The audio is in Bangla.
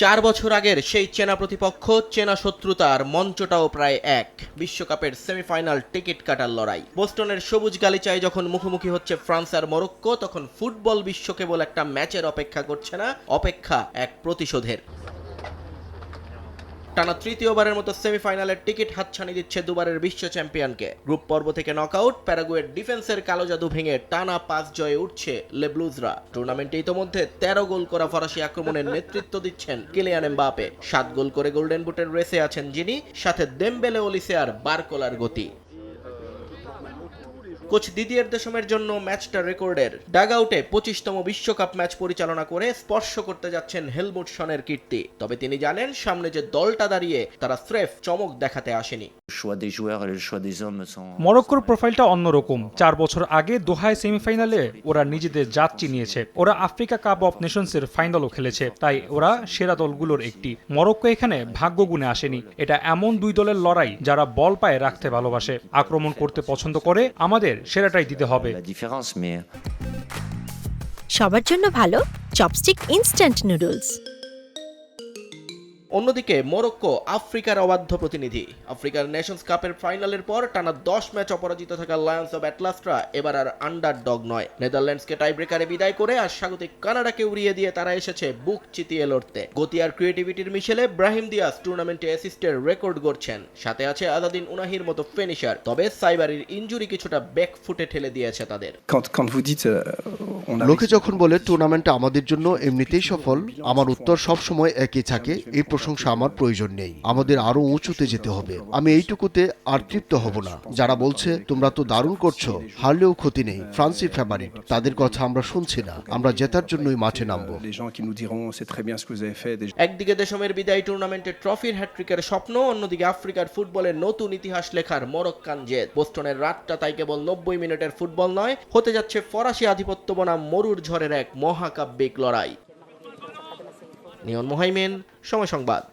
4 বছর আগের সেই চেনা প্রতিপক্ষ, চেনা শত্রুতার মঞ্চটাও প্রায় এক। বিশ্বকাপের সেমিফাইনাল টিকিট কাটার লড়াই। বোস্টনের সবুজ গালিচায় যখন মুখোমুখি হচ্ছে ফ্রান্স আর মরক্কো, তখন ফুটবল বিশ্ব কেবল একটা ম্যাচের অপেক্ষা করছে না, অপেক্ষা এক প্রতিশোধের। টানা তৃতীয়বারের মতো সেমিফাইনালের টিকিট হাতছানি দিচ্ছে দুবারের বিশ্ব চ্যাম্পিয়নকে। গ্রুপ পর্ব থেকে নকআউট, প্যারাগুয়ের ডিফেন্সের কালো জাদু ভেঙে টানা 5 জয়ে উঠছে লেব্লুজরা। টুর্নামেন্টে ইতোমধ্যে 13 গোল করা ফরাসি আক্রমণের নেতৃত্ব দিচ্ছেন কিলিয়ান এমবাপে। 7 গোল করে গোল্ডেন বুটের রেসে আছেন যিনি, সাথে দেমবেলে, ওলিসে আর বারকোলার গতি। কোচ দিদিয়ের দেশমের জন্য ম্যাচটা রেকর্ডের। ডাগআউটে 25তম বিশ্বকাপ ম্যাচ পরিচালনা করে স্পর্শ করতে যাচ্ছেন হেলমুট শনের কীর্তি। তবে তিনি জানেন, সামনে যে দলটা দাঁড়িয়ে, তারা স্রেফ চমক দেখাতে আসেনি। মরক্কোর প্রোফাইলটা অন্যরকম। 4 বছর আগে দোহায় সেমিফাইনালে ওরা নিজেদের জাত চিনিয়েছে। ওরা আফ্রিকা কাপ অফ নেশনসের ফাইনালও খেলেছে, তাই ওরা সেরা দলগুলোর একটি। মরক্কো এখানে ভাগ্য গুণে আসেনি। এটা এমন দুই দলের লড়াই যারা বল পায়ে রাখতে ভালোবাসে, আক্রমণ করতে পছন্দ করে। আমাদের সেরাটাই দিতে হবে। সবার জন্য ভালো চপস্টিক ইনস্ট্যান্ট নুডলস। অন্যদিকে মরক্কো আফ্রিকার অবাধ্য প্রতিনিধি। আফ্রিকার নেশনস কাপের ফাইনালের পর টানা 10 ম্যাচ অপরাজিত থাকা লায়ন্স অব অ্যাটলাসরা এবার আর আন্ডারডগ নয়। নেদারল্যান্ডসকে টাই ব্রেকারে বিদায় করে আর স্বাগতিক কানাডাকে উড়িয়ে দিয়ে তারা এসেছে বুক চিতিয়ে লড়তে। গতি আর ক্রিয়েটিভিটির মিশেলে ব্রাহিম দিয়াস টুর্নামেন্টে অ্যাসিস্টের রেকর্ড গড়ছেন। সাথে আছে আজাদিন উনাহির মতো ফিনিশার। তবে সাইবারির ইনজুরি কিছুটা ব্যাক ফুটে ঠেলে দিয়েছে তাদের। লোকে যখন বলে টুর্নামেন্টটা আমাদের জন্য এমনিতেই সফল, আমার উত্তর সবসময় একই থাকে, এই প্রশংসা আমার প্রয়োজন নেই। আমাদের আরো উঁচুতে যেতে হবে। আমি এইটুকুতে আর তৃপ্ত হব না। যারা বলছে তোমরা তো দারুণ করছো, হারলেও ক্ষতি নেই, ফ্রান্সই ফেভারিট, তাদের কথা আমরা শুনছি না। আমরা জেতার জন্যই মাঠে নামবো। একদিকে দেশমের বিদায়ী টুর্নামেন্টে ট্রফির হ্যাট্রিকের স্বপ্ন, অন্যদিকে আফ্রিকার ফুটবলের নতুন ইতিহাস লেখার মরক্কান জেদ। বোস্টনের রাতটা তাই কেবল 90 মিনিটের ফুটবল নয়, হতে যাচ্ছে ফরাসি আধিপত্য বনাম মরুর ঝড়ের এক মহাকাব্যিক লড়াই। নিয়ন মোহাইমেন, সময় সংবাদ।